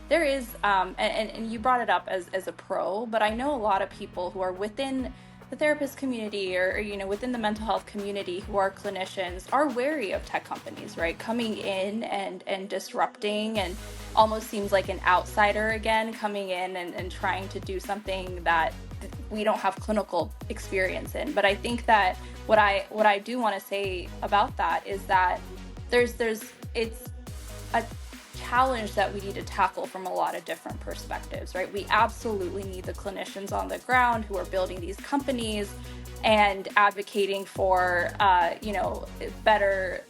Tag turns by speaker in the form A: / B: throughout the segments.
A: there is, and you brought it up as a pro, but I know a lot of people who are within the therapist community or within the mental health community who are clinicians are wary of tech companies, right? Coming in and disrupting and almost seems like an outsider again, coming in and trying to do something that we don't have clinical experience in. But I think that what I do want to say about that is that there's it's a challenge that we need to tackle from a lot of different perspectives, right? We absolutely need the clinicians on the ground who are building these companies and advocating for, better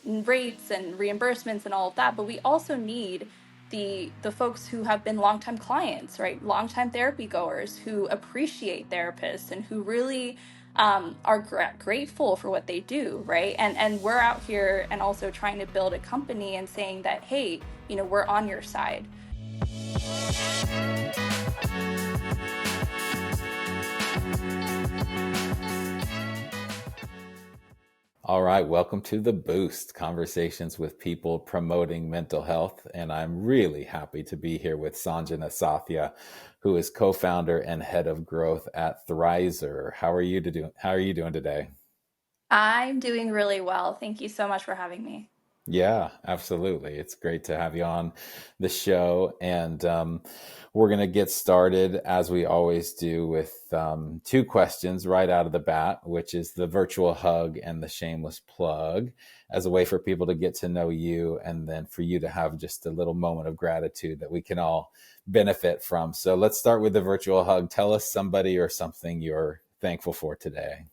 A: rates and reimbursements and all of that. But we also need the folks who have been longtime clients, right? Longtime therapy goers who appreciate therapists and who really are grateful for what they do, right? And we're out here and also trying to build a company and saying that, hey, we're on your side.
B: All right, welcome to The Boost, conversations with people promoting mental health. And I'm really happy to be here with Sanjana Sathya, who is co-founder and head of growth at Thrizer. How are you doing today?
A: I'm doing really well. Thank you so much for having me.
B: Yeah, absolutely. It's great to have you on the show. And we're going to get started, as we always do, with two questions right out of the bat, which is the virtual hug and the shameless plug, as a way for people to get to know you and then for you to have just a little moment of gratitude that we can all benefit from. So let's start with the virtual hug. Tell us somebody or something you're thankful for today.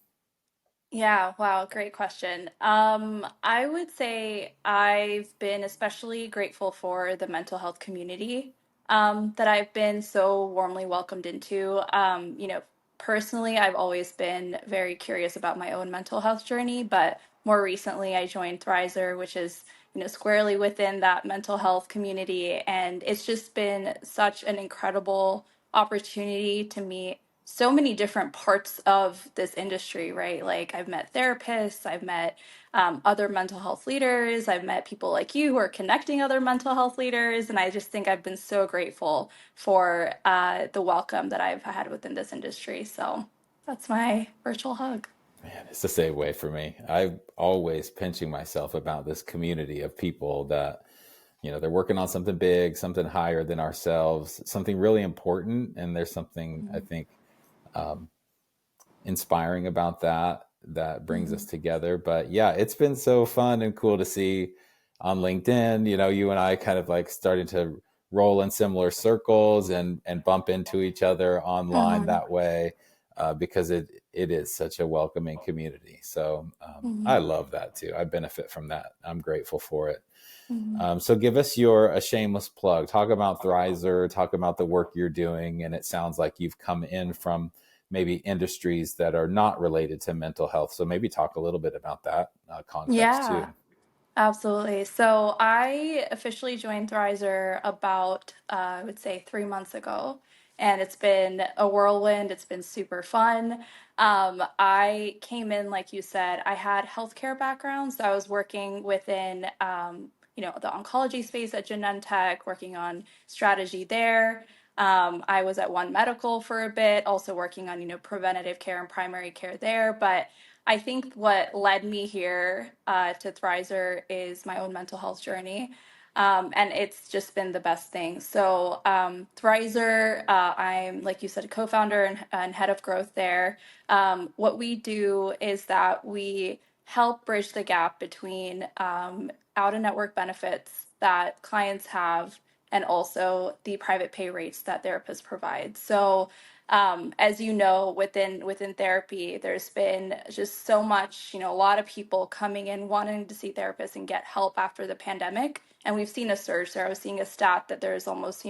A: Yeah, wow, great question. I would say I've been especially grateful for the mental health community that I've been so warmly welcomed into. Personally, I've always been very curious about my own mental health journey, but more recently I joined Thrizer, which is, squarely within that mental health community, and it's just been such an incredible opportunity to meet so many different parts of this industry, right? Like I've met therapists, I've met other mental health leaders, I've met people like you who are connecting other mental health leaders. And I just think I've been so grateful for the welcome that I've had within this industry. So that's my virtual hug.
B: Man, it's the same way for me. I'm always pinching myself about this community of people that, they're working on something big, something higher than ourselves, something really important. And there's something, I think, um, inspiring about that brings us
A: Mhm.
B: together. But yeah, it's been so fun and cool to see on LinkedIn, you and I kind of like starting to roll in similar circles and bump into each other online
A: Mhm.
B: that way, because it is such a welcoming community. So I
A: Mhm.
B: love that too. I benefit from that. I'm grateful for it.
A: Mhm.
B: So give us your a shameless plug. Talk about Thrizer, talk about the work you're doing. And it sounds like you've come in from maybe industries that are not related to mental health. So maybe talk a little bit about that context too.
A: Yeah. Absolutely. So I officially joined Thrizer about, I would say, 3 months ago, and it's been a whirlwind. It's been super fun. I came in, like you said, I had healthcare background, so I was working within, the oncology space at Genentech, working on strategy there. I was at One Medical for a bit, also working on, preventative care and primary care there, but I think what led me here to Thrizer is my own mental health journey. And it's just been the best thing. So, Thrizer, I'm, like you said, co founder and head of growth there. What we do is that we help bridge the gap between out of network benefits that clients have and also the private pay rates that therapists provide. So, as you know, within therapy, there's been just so much, a lot of people coming in wanting to see therapists and get help after the pandemic. And we've seen a surge there. I was seeing a stat that there's almost,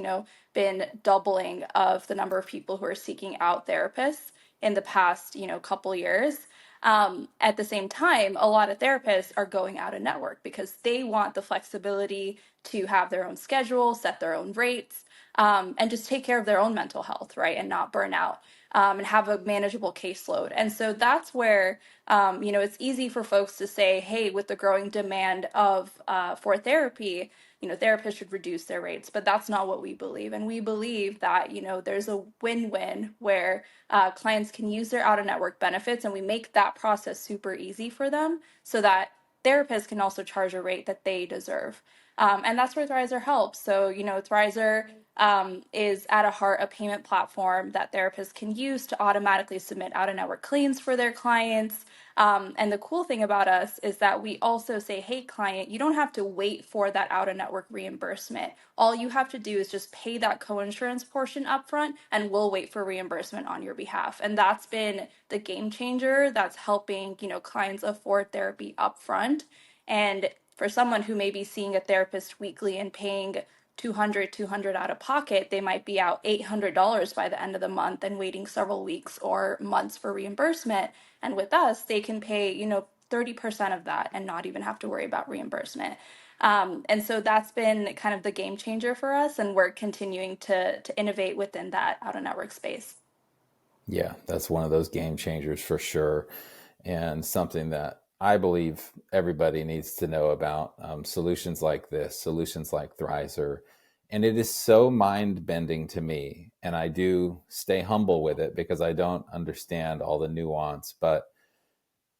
A: been doubling of the number of people who are seeking out therapists in the past, couple years. At the same time, a lot of therapists are going out of network because they want the flexibility to have their own schedule, set their own rates, and just take care of their own mental health, right? And not burn out, and have a manageable caseload. And so that's where, it's easy for folks to say, hey, with the growing demand of for therapy, therapists should reduce their rates, but that's not what we believe. And we believe that, there's a win-win where clients can use their out-of-network benefits, and we make that process super easy for them so that therapists can also charge a rate that they deserve. And that's where Thrizer helps. So, Thrizer is at a heart a payment platform that therapists can use to automatically submit out-of-network claims for their clients. And the cool thing about us is that we also say, hey, client, you don't have to wait for that out-of-network reimbursement. All you have to do is just pay that coinsurance portion upfront, and we'll wait for reimbursement on your behalf. And that's been the game changer that's helping, clients afford therapy upfront. And for someone who may be seeing a therapist weekly and paying 200 out of pocket, they might be out $800 by the end of the month and waiting several weeks or months for reimbursement. And with us, they can pay, 30% of that and not even have to worry about reimbursement. And so that's been kind of the game changer for us, and we're continuing to innovate within that out of network space.
B: Yeah, that's one of those game changers for sure, and something that I believe everybody needs to know about. Solutions like this, solutions like Thrizer, and it is so mind bending to me. And I do stay humble with it because I don't understand all the nuance. But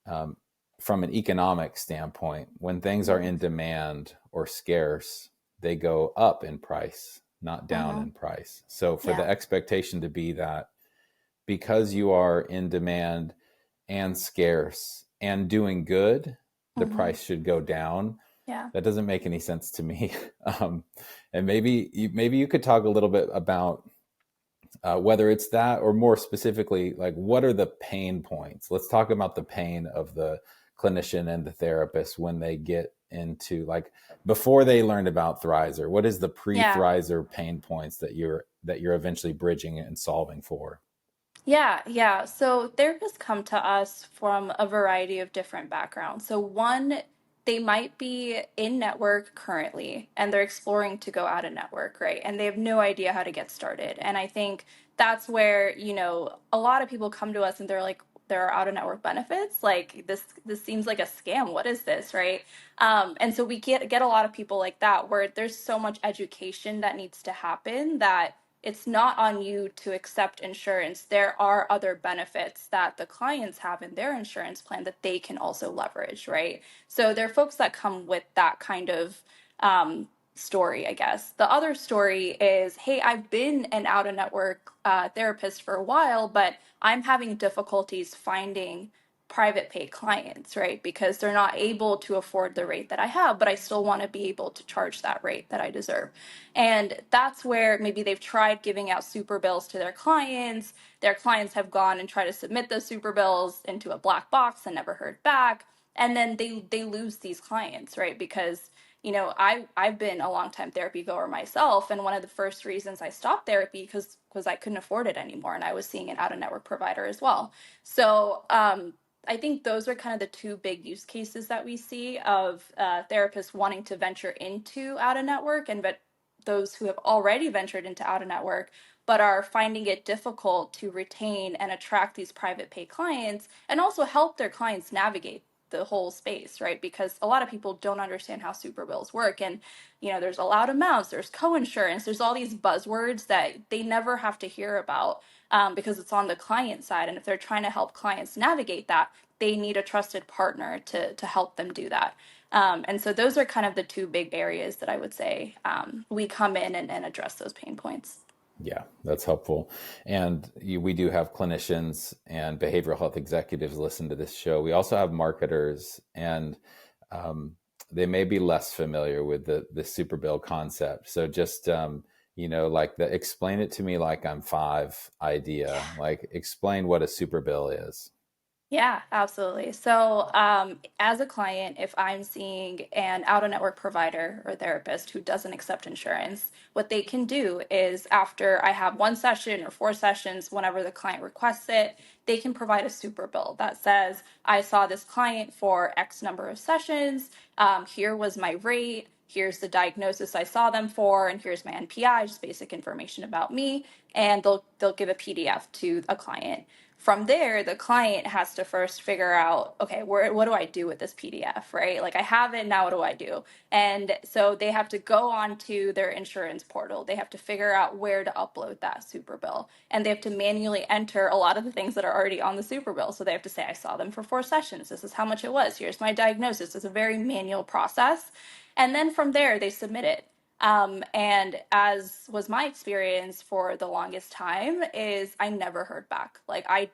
B: um, from an economic standpoint, when things are in demand or scarce, they go up in price, not down
A: Mm-hmm.
B: in price. So for
A: Yeah.
B: the expectation to be that because you are in demand and scarce and doing good, the
A: Mm-hmm.
B: price should go down.
A: Yeah.
B: That doesn't make any sense to me. And maybe you could talk a little bit about whether it's that, or more specifically, like what are the pain points? Let's talk about the pain of the clinician and the therapist when they get into, like, before they learned about Thrizer. What is the
A: Yeah.
B: pre-Thrizer pain points that you're eventually bridging and solving for?
A: Yeah, yeah. So therapists come to us from a variety of different backgrounds. So one, they might be in network currently and they're exploring to go out of network, right? And they have no idea how to get started. And I think that's where, a lot of people come to us and they're like, there are out of network benefits. Like this seems like a scam. What is this, right? And so we get a lot of people like that where there's so much education that needs to happen that it's not on you to accept insurance. There are other benefits that the clients have in their insurance plan that they can also leverage, right? So there are folks that come with that kind of story, I guess. The other story is, hey, I've been an out of network therapist for a while, but I'm having difficulties finding private pay clients, right? Because they're not able to afford the rate that I have, but I still want to be able to charge that rate that I deserve. And that's where maybe they've tried giving out super bills to their clients. Their clients have gone and tried to submit those super bills into a black box and never heard back. And then they lose these clients, right? Because I've been a long time therapy goer myself, and one of the first reasons I stopped therapy because I couldn't afford it anymore, and I was seeing an out of network provider as well. So I think those are kind of the two big use cases that we see of therapists wanting to venture into out of network, and but those who have already ventured into out of network but are finding it difficult to retain and attract these private pay clients and also help their clients navigate the whole space, right? Because a lot of people don't understand how super bills work. And, there's allowed amounts, there's co-insurance, there's all these buzzwords that they never have to hear about because it's on the client side. And if they're trying to help clients navigate that, they need a trusted partner to help them do that. And so those are kind of the two big areas that I would say we come in and address those pain points.
B: Yeah, that's helpful. And we do have clinicians and behavioral health executives listen to this show. We also have marketers, and um, they may be less familiar with the super bill concept. So just like the explain it to me like I'm five idea. Like, explain what a super bill is.
A: Yeah, absolutely. So, as a client, if I'm seeing an out of network provider or therapist who doesn't accept insurance, what they can do is after I have one session or four sessions, whenever the client requests it, they can provide a super bill that says, I saw this client for X number of sessions. Here was my rate. here's the diagnosis I saw them for, and here's my NPI, just basic information about me, and they'll give a PDF to a client. From there, the client has to first figure out, okay, what do I do with this PDF, right? Like I have it, now what do I do? And so they have to go onto their insurance portal. They have to figure out where to upload that super bill. And they have to manually enter a lot of the things that are already on the super bill. So they have to say, I saw them for 4 sessions. This is how much it was. Here's my diagnosis. It's a very manual process. And then from there, they submit it. And as was my experience for the longest time, is I never heard back. Like I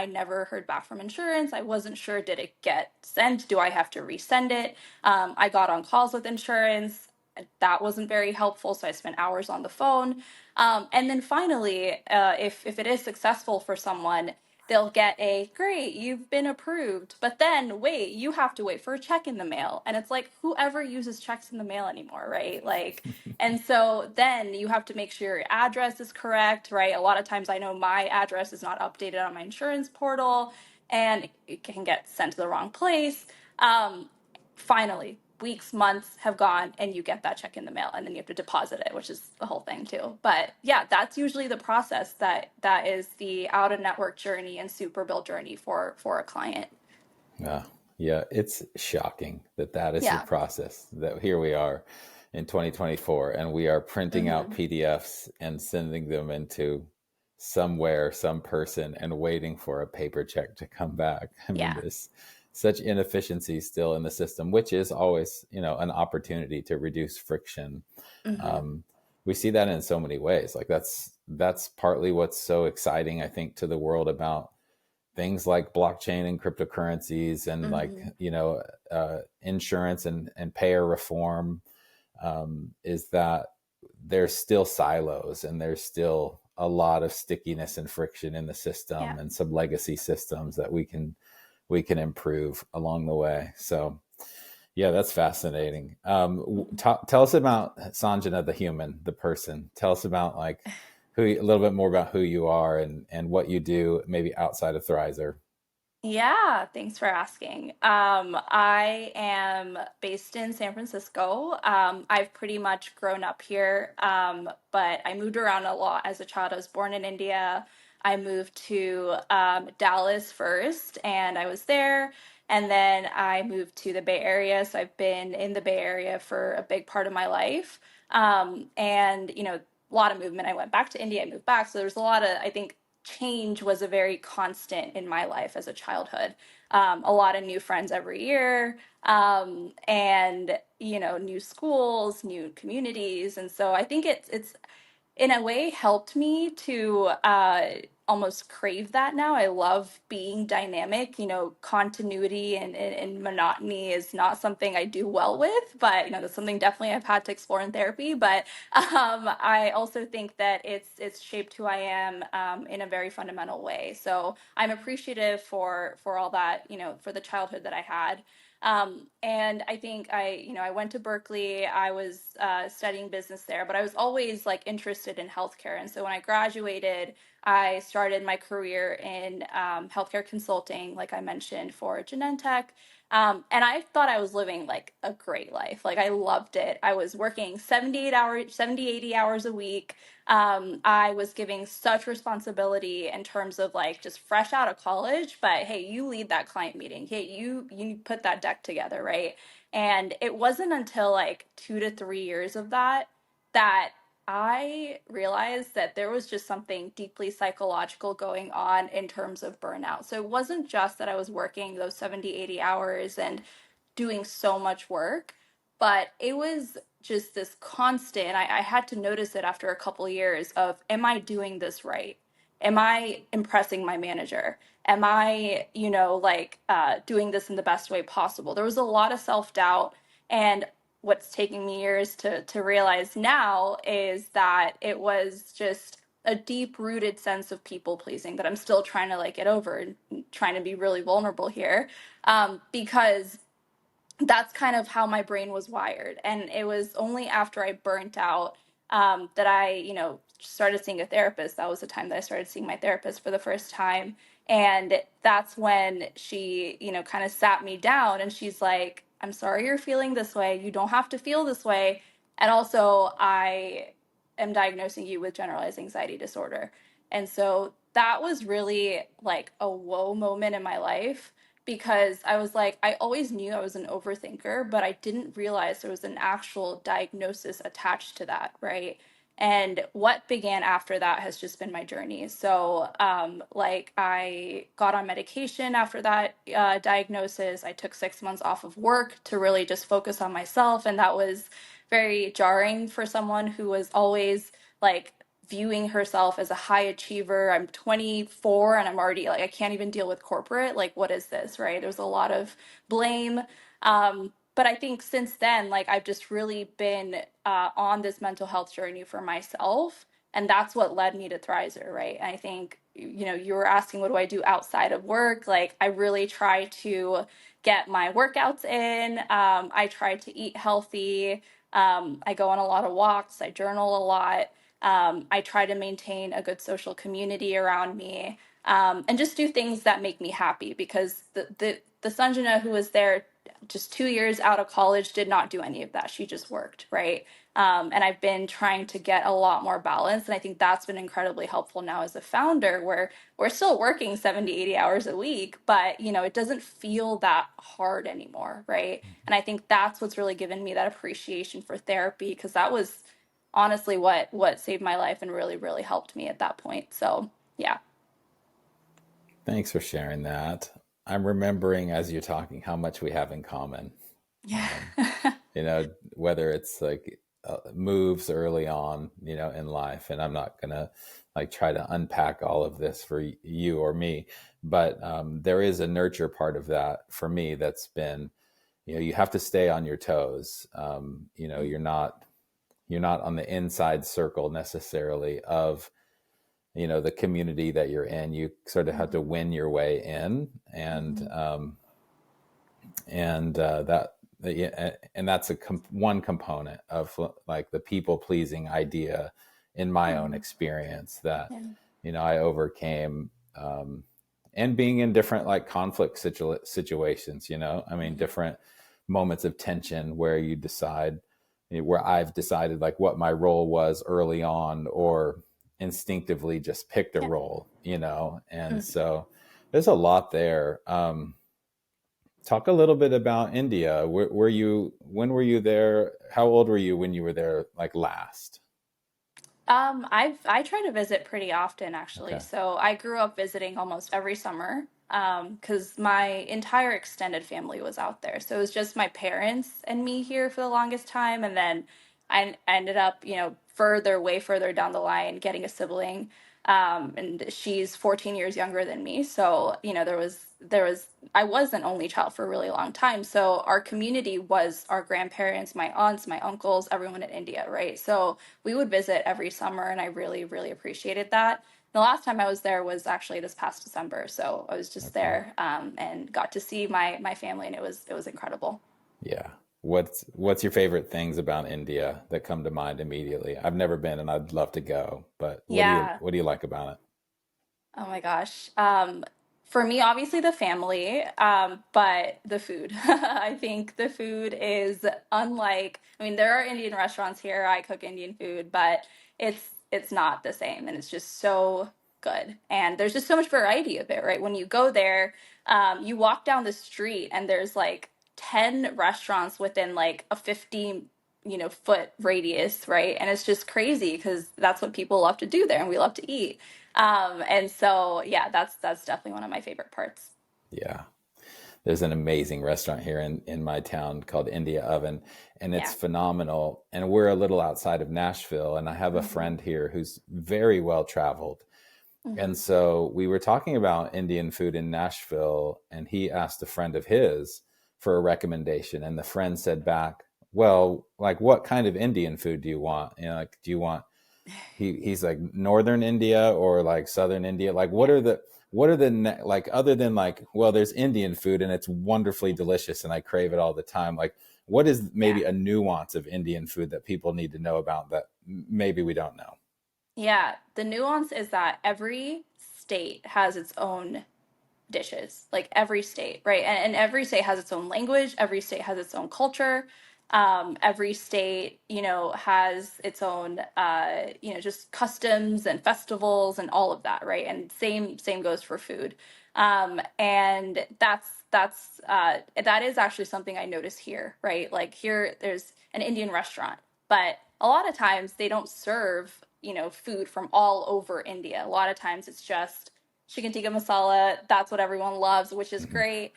A: never heard back from insurance. I wasn't sure, did it get sent? Do I have to resend it? I got on calls with insurance. That wasn't very helpful. So I spent hours on the phone. And then finally, if it is successful for someone, they'll get a great, you've been approved. But then wait, you have to wait for a check in the mail. And it's like, whoever uses checks in the mail anymore, right? Like, and so then you have to make sure your address is correct, right? A lot of times I know my address is not updated on my insurance portal and it can get sent to the wrong place. Finally, weeks, months have gone and you get that check in the mail and then you have to deposit it, which is the whole thing too. But yeah, that's usually the process that is the out of network journey and super bill journey for a client.
B: Yeah, yeah, it's shocking that that is the
A: Yeah.
B: process. That here we are in 2024, and we are printing out
A: Mm-hmm.
B: PDFs and sending them into somewhere, some person, and waiting for a paper check to come back. I mean,
A: Yeah.
B: there's such inefficiency still in the system, which is always, an opportunity to reduce friction.
A: Mm-hmm.
B: Um, we see that in so many ways. Like that's partly what's so exciting, I think, to the world about things like blockchain and cryptocurrencies and like
A: Mm-hmm.
B: insurance and payer reform, is that there's still silos and there's still a lot of stickiness and friction in the system
A: Yeah.
B: and some legacy systems that we can improve along the way. So yeah, that's fascinating. Tell us about Sanjana, the human, the person. Tell us about like a little bit more about who you are and what you do, maybe outside of Thrizer.
A: Yeah, thanks for asking. I am based in San Francisco. I've pretty much grown up here, but I moved around a lot as a child. I was born in India. I moved to Dallas first, and I was there. And then I moved to the Bay Area. So I've been in the Bay Area for a big part of my life. And, a lot of movement. I went back to India, I moved back. So there's a lot of, I think, change was a very constant in my life as a childhood. A lot of new friends every year, and new schools, new communities, and so I think it's in a way helped me to almost crave that now. I love being dynamic. Continuity and monotony is not something I do well with, but that's something definitely I've had to explore in therapy. But I also think that it's shaped who I am in a very fundamental way. So I'm appreciative for all that, for the childhood that I had. And I think I went to Berkeley. I was studying business there, but I was always like interested in healthcare. And so when I graduated, I started my career in healthcare consulting, like I mentioned, for Genentech. And I thought I was living like a great life. Like I loved it. I was working 80 hours a week. I was giving such responsibility in terms of like just fresh out of college, but hey, you lead that client meeting. Hey, you put that deck together, right? And it wasn't until like 2 to 3 years of that I realized that there was just something deeply psychological going on in terms of burnout. So it wasn't just that I was working those 70, 80 hours and doing so much work, but it was just this constant. I had to notice it after a couple of years of, am I doing this right? Am I impressing my manager? Am I, doing this in the best way possible? There was a lot of self-doubt. And what's taking me years to realize now is that it was just a deep rooted sense of people pleasing that I'm still trying to like get over and trying to be really vulnerable here, because that's kind of how my brain was wired. And it was only after I burnt out that I, started seeing a therapist. That was the time that I started seeing my therapist for the first time. And that's when she, kind of sat me down and she's like, I'm sorry you're feeling this way. You don't have to feel this way. And also, I am diagnosing you with generalized anxiety disorder. And so that was really like a whoa moment in my life because I was like, I always knew I was an overthinker, but I didn't realize there was an actual diagnosis attached to that, right? And what began after that has just been my journey. So, like, I got on medication after that diagnosis. I took 6 months off of work to really just focus on myself. And that was very jarring for someone who was always like viewing herself as a high achiever. I'm 24 and I'm already like, I can't even deal with corporate. Like, what is this, right? There's a lot of blame. But I think since then, like I've just really been on this mental health journey for myself. And that's what led me to Thrizer, right? And I think, you know, you were asking, what do I do outside of work? Like, I really try to get my workouts in. I try to eat healthy. I go on a lot of walks. I journal a lot. I try to maintain a good social community around me, and just do things that make me happy because the Sanjana who was there just 2 years out of college did not do any of that. She just worked, right? And I've been trying to get a lot more balance. And I think that's been incredibly helpful now as a founder, where we're still working 70, 80 hours a week, but you know, it doesn't feel that hard anymore, right? And I think that's what's really given me that appreciation for therapy, because that was honestly what saved my life and really, really helped me at that point. So yeah.
B: Thanks for sharing that. I'm remembering as you're talking how much we have in common.
A: Yeah.
B: Um, you know, whether it's like moves early on, you know, in life. And I'm not going to like try to unpack all of this for you or me, but there is a nurture part of that for me that's been, you know, you have to stay on your toes. You know, you're not on the inside circle necessarily of, you know, the community that you're in. You sort of have to
A: Mhm.
B: win your way in,
A: Mhm.
B: and that yeah, and that's one component of like the people pleasing idea in my own
A: Mhm.
B: experience that,
A: Yeah.
B: you know, I overcame, and being in different like conflict situations, you know, I mean,
A: Mhm.
B: different moments of tension where you decide, you know, where I've decided like what my role was early on, or instinctively just picked a
A: Yeah.
B: role, you know. And
A: Mhm.
B: so there's a lot there. Talk a little bit about India. Were you, when were you there? How old were you when you were there, like last?
A: I try to visit pretty often actually.
B: Okay.
A: So I grew up visiting almost every summer, because my entire extended family was out there. So it was just my parents and me here for the longest time, and then I ended up, you know, way further down the line, getting a sibling. And she's 14 years younger than me. So, you know, I was an only child for a really long time. So our community was our grandparents, my aunts, my uncles, everyone in India, right? So we would visit every summer, and I really, really appreciated that. The last time I was there was actually this past December, so I was just
B: Okay.
A: there, and got to see my family, and it was incredible.
B: Yeah. What's your favorite things about India that come to mind immediately? I've never been and I'd love to go, but
A: Yeah.
B: what do you like about it?
A: Oh my gosh. For me, obviously the family, but the food. I think the food is unlike, I mean, there are Indian restaurants here. I cook Indian food, but it's not the same, and it's just so good. And there's just so much variety of it, right? When you go there, you walk down the street and there's like 10 restaurants within like a 50, you know, foot radius, right? And it's just crazy because that's what people love to do there, and we love to eat. And so yeah, that's definitely one of my favorite parts.
B: Yeah. There's an amazing restaurant here in my town called India Oven, and it's
A: Yeah.
B: phenomenal. And we're a little outside of Nashville, and I have a
A: Hmm.
B: friend here who's very well traveled. And
A: Hmm.
B: so we were talking about Indian food in Nashville, and he asked a friend of his for a recommendation. And the friend said back, well, like, what kind of Indian food do you want? You know, like, do you want, he's like northern India or like southern India? Like,
A: Yeah.
B: what are the, like, other than like, well, there's Indian food and it's wonderfully delicious and I crave it all the time. Like, what is
A: Yeah.
B: maybe a nuance of Indian food that people need to know about that maybe we don't know?
A: Yeah. The nuance is that every state has its own dishes, like every state, right? And every state has its own language, every state has its own culture. Every state, has its own, just customs and festivals and all of that, right? And same goes for food. And that is actually something I notice here, right? Like here, there's an Indian restaurant, but a lot of times they don't serve, food from all over India. A lot of times it's just chicken tikka masala. That's what everyone loves, which is
B: Mhm.
A: great.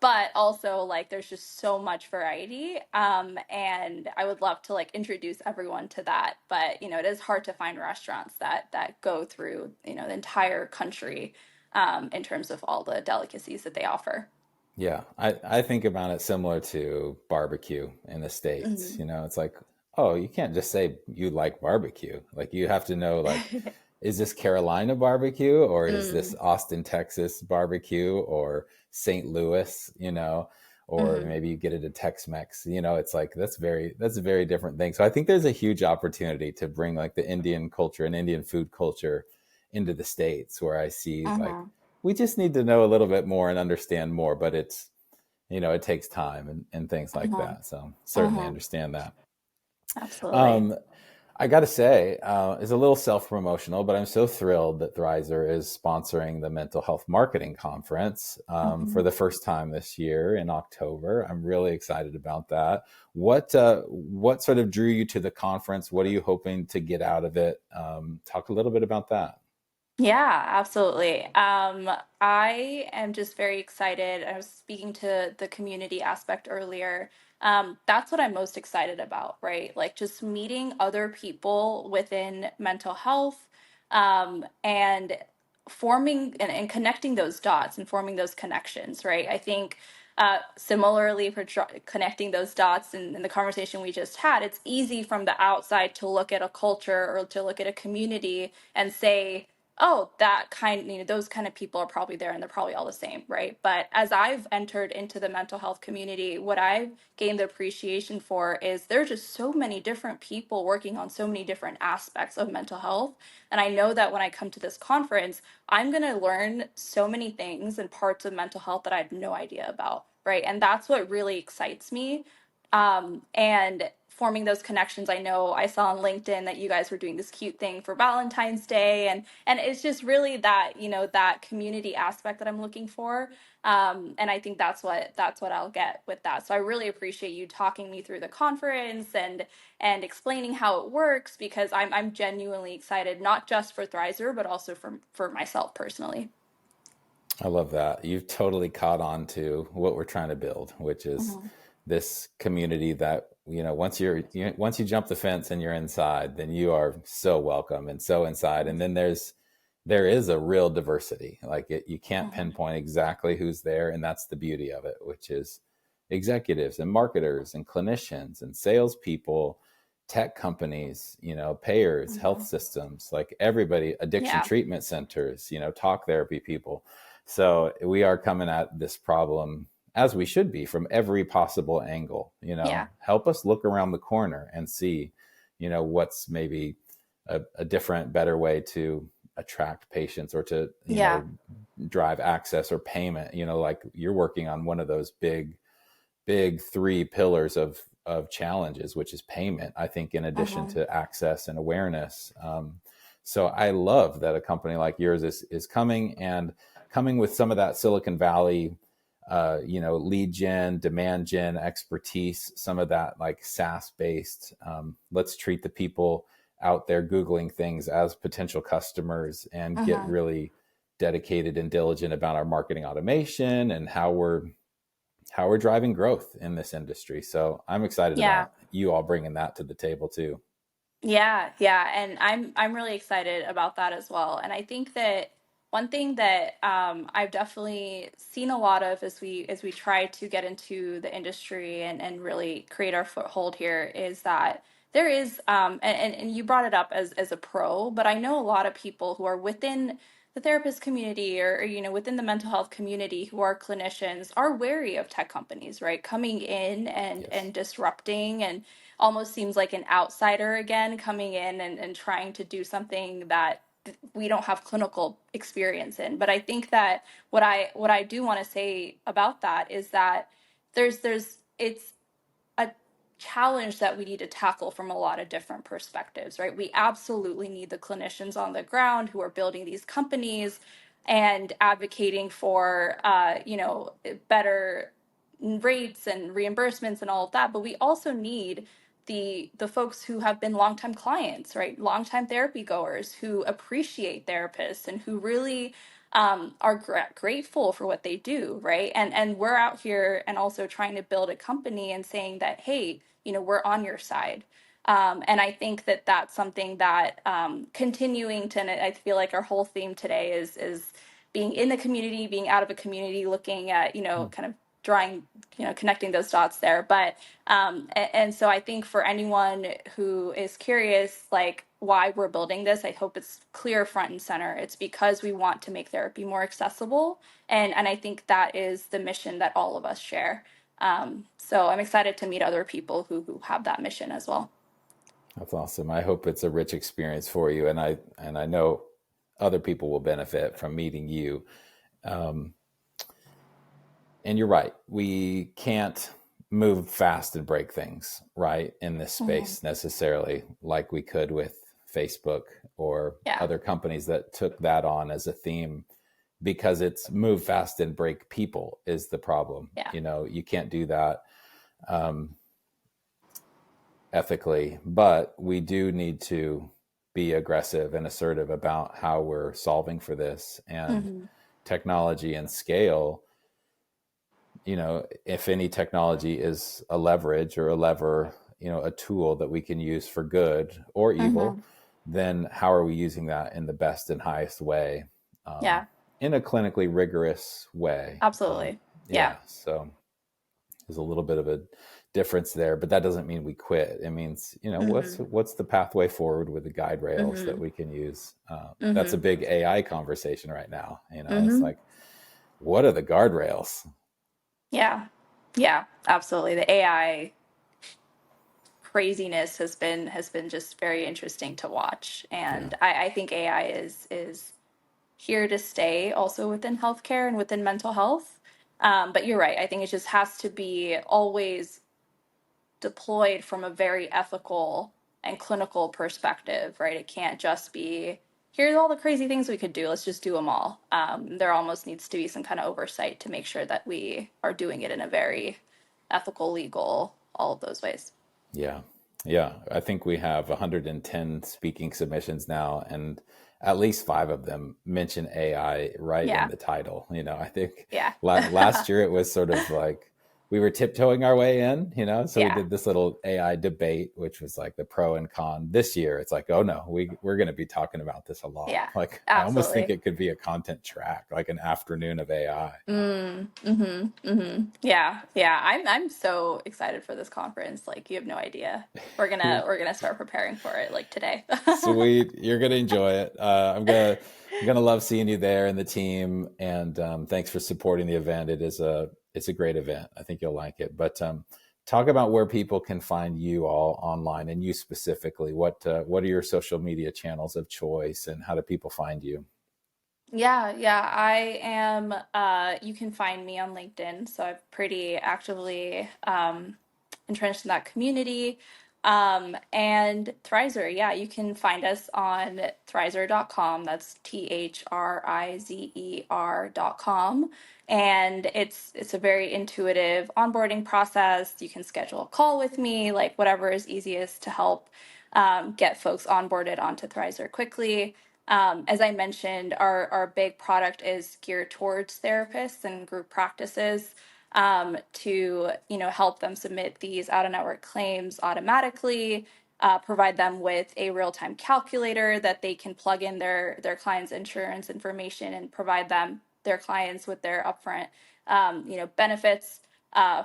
A: But also like there's just so much variety. And I would love to like introduce everyone to that. But it is hard to find restaurants that go through, the entire country, in terms of all the delicacies that they offer.
B: Yeah, I think about it similar to barbecue in the States.
A: Mm.
B: It's like, oh, you can't just say you like barbecue. Like you have to know, like, is this Carolina barbecue or is this
A: Mm.
B: Austin, Texas barbecue or St. Louis, or
A: Hmm.
B: maybe you get it at Tex-Mex. It's like that's a very different thing. So I think there's a huge opportunity to bring like the Indian culture and Indian food culture into the States where I see like
A: Hmm.
B: we just need to know a little bit more and understand more, but it takes time and things like
A: Hmm.
B: that. So certainly
A: Hmm.
B: understand that.
A: Absolutely.
B: Um, I got to say, it's a little self promotional, but I'm so thrilled that Thrizer is sponsoring the Mental Health Marketing Conference for
A: Hmm.
B: the first time this year in October. I'm really excited about that. What sort of drew you to the conference? What are you hoping to get out of it? Talk a little bit about that.
A: Yeah, absolutely. I am just very excited. I was speaking to the community aspect earlier. That's what I'm most excited about, right? Like just meeting other people within mental health, and forming and connecting those dots and forming those connections, right? I think similarly for connecting those dots in the conversation we just had, it's easy from the outside to look at a culture or to look at a community and say, oh, that kind, those kind of people are probably there and they're probably all the same, right? But as I've entered into the mental health community, what I've gained the appreciation for is there's just so many different people working on so many different aspects of mental health. And I know that when I come to this conference, I'm going to learn so many things and parts of mental health that I had no idea about, right? And that's what really excites me. And forming those connections. I know I saw on LinkedIn that you guys were doing this cute thing for Valentine's Day, and it's just really that, that community aspect that I'm looking for. And I think that's what I'll get with that. So I really appreciate you talking me through the conference and explaining how it works, because I'm genuinely excited, not just for Thrizer but also for myself personally.
B: I love that. You've totally caught on to what we're trying to build, which is
A: Hmm.
B: this community that, once you jump the fence and you're inside, then you are so welcome and so inside. And then there is a real diversity. Like you can't
A: Hmm.
B: pinpoint exactly who's there, and that's the beauty of it, which is executives and marketers and clinicians and salespeople, tech companies, payers, health
A: Hmm.
B: systems, like everybody, addiction
A: Yeah.
B: treatment centers, talk therapy people. So we are coming at this problem as we should be from every possible angle.
A: Yeah.
B: Help us look around the corner and see, what's maybe a different, better way to attract patients or to,
A: Yeah.
B: drive access or payment. Like you're working on one of those big three pillars of challenges, which is payment. I think in addition
A: Hmm.
B: to access and awareness. So I love that a company like yours is coming with some of that Silicon Valley, lead gen, demand gen expertise, some of that like SaaS based. Let's treat the people out there Googling things as potential customers and get
A: Hmm.
B: really dedicated and diligent about our marketing automation and how we're driving growth in this industry. So I'm excited
A: Yeah.
B: about you all bringing that to the table too.
A: Yeah, yeah, and I'm really excited about that as well. And I think that one thing that I've definitely seen a lot of as we try to get into the industry and really create our foothold here is that there is, and you brought it up as a pro, but I know a lot of people who are within the therapist community or within the mental health community who are clinicians are wary of tech companies, right? Coming in
B: Yes.
A: and disrupting, and almost seems like an outsider again coming in and trying to do something that we don't have clinical experience in. But I think that what I do want to say about that is that there's it's a challenge that we need to tackle from a lot of different perspectives, right? We absolutely need the clinicians on the ground who are building these companies and advocating for, better rates and reimbursements and all of that. But we also need the folks who have been longtime clients, right? Longtime therapy goers who appreciate therapists and who really are grateful for what they do, right? And we're out here and also trying to build a company and saying that, hey, we're on your side. And I think that that's something that continuing to, and I feel like our whole theme today is being in the community, being out of a community, looking at, kind of drawing, connecting those dots there. But and so I think for anyone who is curious, like why we're building this, I hope it's clear front and center. It's because we want to make therapy more accessible. And I think that is the mission that all of us share. So I'm excited to meet other people who have that mission as well.
B: That's awesome. I hope it's a rich experience for you, and I know other people will benefit from meeting you. Um, and you're right. We can't move fast and break things right in this
A: Mhm.
B: space necessarily, like we could with Facebook or
A: Yeah.
B: other companies that took that on as a theme, because it's move fast and break people is the problem.
A: Yeah.
B: You can't do that um, ethically, but we do need to be aggressive and assertive about how we're solving for this. And
A: Hmm.
B: technology and scale, if any technology is a leverage or a lever, a tool that we can use for good or evil,
A: Hmm.
B: then how are we using that in the best and highest way, um,
A: Yeah.
B: in a clinically rigorous way?
A: Absolutely. Yeah.
B: Yeah. So there's a little bit of a difference there, but that doesn't mean we quit. It means,
A: Hmm.
B: what's the pathway forward with the guide rails that
A: Hmm.
B: we can use. That's a
A: Hmm.
B: big AI conversation right now. It's
A: Hmm.
B: like, what are the guardrails?
A: Yeah. Yeah. Absolutely. The AI craziness has been just very interesting to watch,
B: Yeah.
A: and I think AI is here to stay also within healthcare and within mental health. But you're right. I think it just has to be always deployed from a very ethical and clinical perspective, right? It can't just be, here's all the crazy things we could do, let's just do them all. There almost needs to be some kind of oversight to make sure that we are doing it in a very ethical, legal, all of those ways.
B: Yeah. Yeah. I think we have 110 speaking submissions now, and at least five of them mention AI right in
A: Yeah.
B: the title. I think
A: Yeah.
B: last year it was sort of like we were tiptoeing our way in, so we
A: Yeah.
B: did this little AI debate, which was like the pro and con. This year it's like, oh no, we're going to be talking about this a lot.
A: Yeah.
B: Like, I almost think
A: Absolutely.
B: it could be a content track, like an afternoon of AI.
A: Yeah, yeah. I'm so excited for this conference. Like you have no idea. We're gonna start preparing for it like today.
B: Sweet, you're gonna enjoy it. I'm gonna love seeing you there and the team. And thanks for supporting the event. It's a great event. I think you'll like it. But talk about where people can find you all online, and you specifically. What are your social media channels of choice, and how do people find you?
A: Yeah, yeah. I am you can find me on LinkedIn, so I'm pretty actively entrenched in that community. And Thrizer, yeah, you can find us on thrizer.com. That's THRIZER.com. And it's a very intuitive onboarding process. You can schedule a call with me, like whatever is easiest to help get folks onboarded onto Thrizer quickly. As I mentioned, our big product is geared towards therapists and group practices to help them submit these out of network claims automatically, provide them with a real time calculator that they can plug in their clients' insurance information and provide them their clients with their upfront benefits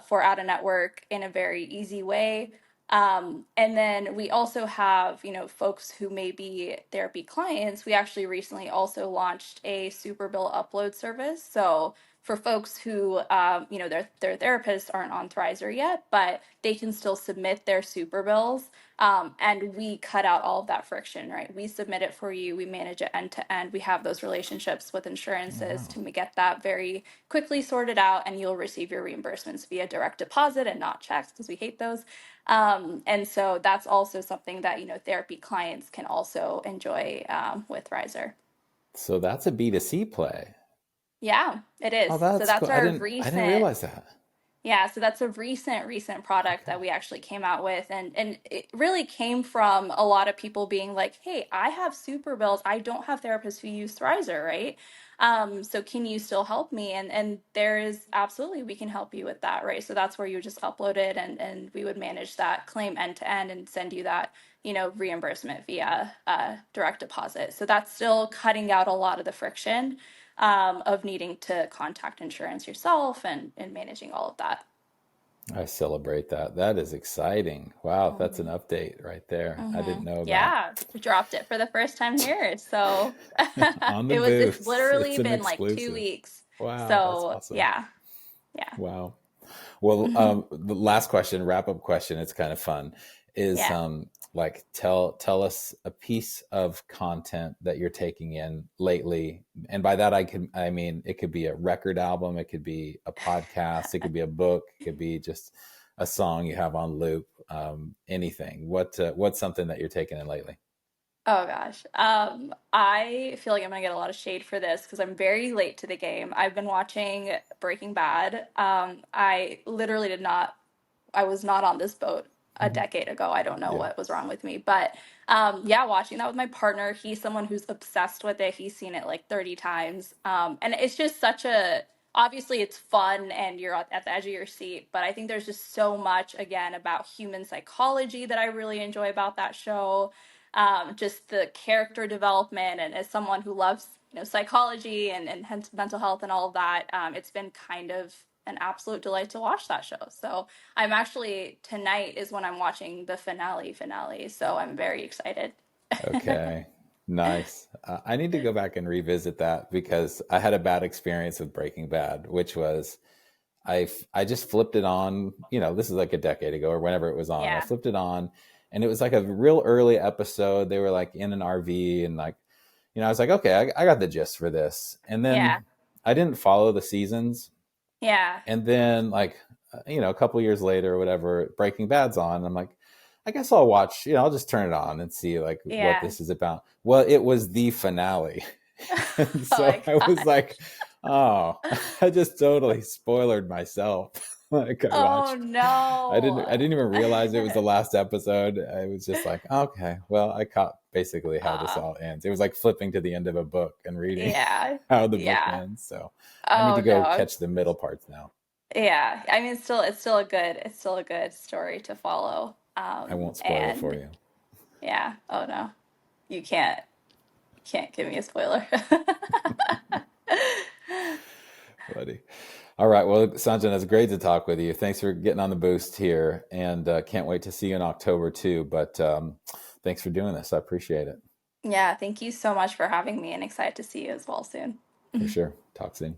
A: for out of network in a very easy way. And then we also have, folks who may be therapy clients. We actually recently also launched a Superbill upload service. So for folks who, their therapists aren't on Thrizer yet, but they can still submit their super bills. And we cut out all of that friction, right? We submit it for you. We manage it end to end. We have those relationships with
B: Oh,
A: insurances
B: wow.
A: to get that very quickly sorted out, and you'll receive your reimbursements via direct deposit and not checks because we hate those. And so that's also something that, therapy clients can also enjoy with Thrizer.
B: So that's a B2C play.
A: Yeah, it is.
B: Oh,
A: So
B: that's
A: that's
B: cool.
A: our
B: I didn't
A: recent.
B: realize that.
A: Yeah, so that's a recent product
B: Okay.
A: that we actually came out with, and it really came from a lot of people being like, "Hey, I have super bills. I don't have therapists who use Thrizer, right? So can you still help me?" And there is absolutely, we can help you with that, right? So that's where you just upload it, and we would manage that claim end to end and send you that, reimbursement via direct deposit. So that's still cutting out a lot of the friction of needing to contact insurance yourself and managing all of that.
B: I celebrate that. That is exciting. Wow, that's an
A: Hmm.
B: update right there. I didn't know that.
A: Yeah, we dropped it for the first time here. So
B: On the
A: it's
B: boost. It's
A: literally
B: an
A: been like two
B: exclusive.
A: weeks.
B: Wow, that's
A: So
B: awesome.
A: yeah, yeah.
B: Wow. Well,
A: Hmm.
B: the last question, wrap up question, it's kind of fun, is
A: Yeah.
B: like tell us a piece of content that you're taking in lately. And by that I mean it could be a record album, it could be a podcast, it could be a book, it could be just a song you have on loop, anything. What's something that you're taking in lately?
A: Oh gosh. I feel like I'm gonna get a lot of shade for this because I'm very late to the game. I've been watching Breaking Bad. I literally did not I was not on this boat a decade ago. I don't know
B: Yeah.
A: what was wrong with me. But yeah, watching that with my partner, he's someone who's obsessed with it. He's seen it like 30 times. And it's just such a, obviously it's fun and you're at the edge of your seat, but I think there's just so much, again, about human psychology that I really enjoy about that show. Just the character development, and as someone who loves, psychology and mental health and all of that, it's been kind of an absolute delight to watch that show. So I'm actually, tonight is when I'm watching the finale. So I'm very excited.
B: Okay. Nice. I need to go back and revisit that because I had a bad experience with Breaking Bad, which was I just flipped it on, this is like a decade ago or whenever it was on. I
A: Yeah.
B: flipped it on and it was like a real early episode. They were like in an RV and like, I was like, okay, I got the gist for this. And
A: Yeah.
B: then I didn't follow the seasons.
A: Yeah.
B: And then like, a couple years later or whatever, Breaking Bad's on. And I'm like, I guess I'll watch, I'll just turn it on and see like what
A: Yeah.
B: this is about. Well, it was the finale. And
A: Oh
B: so
A: my
B: I was
A: gosh.
B: like, oh, I just totally spoiled myself. Like
A: Oh
B: I
A: no.
B: didn't even realize it was the last episode. I was just like, okay, well, I caught basically how this
A: uh,
B: all ends. It was like flipping to the end of a book and reading
A: yeah.
B: how the book
A: Yeah.
B: ends. So I need to
A: Oh
B: go
A: no.
B: catch the middle parts now.
A: Yeah. I mean, it's still a good story to follow.
B: I won't spoil it for
A: And
B: you,
A: yeah. Oh no. You can't give me a spoiler.
B: buddy. All right. Well, Sanjana, it's great to talk with you. Thanks for getting on the boost here, and can't wait to see you in October too. But thanks for doing this. I appreciate it.
A: Yeah, thank you so much for having me and excited to see you as well soon.
B: For sure. Talk soon.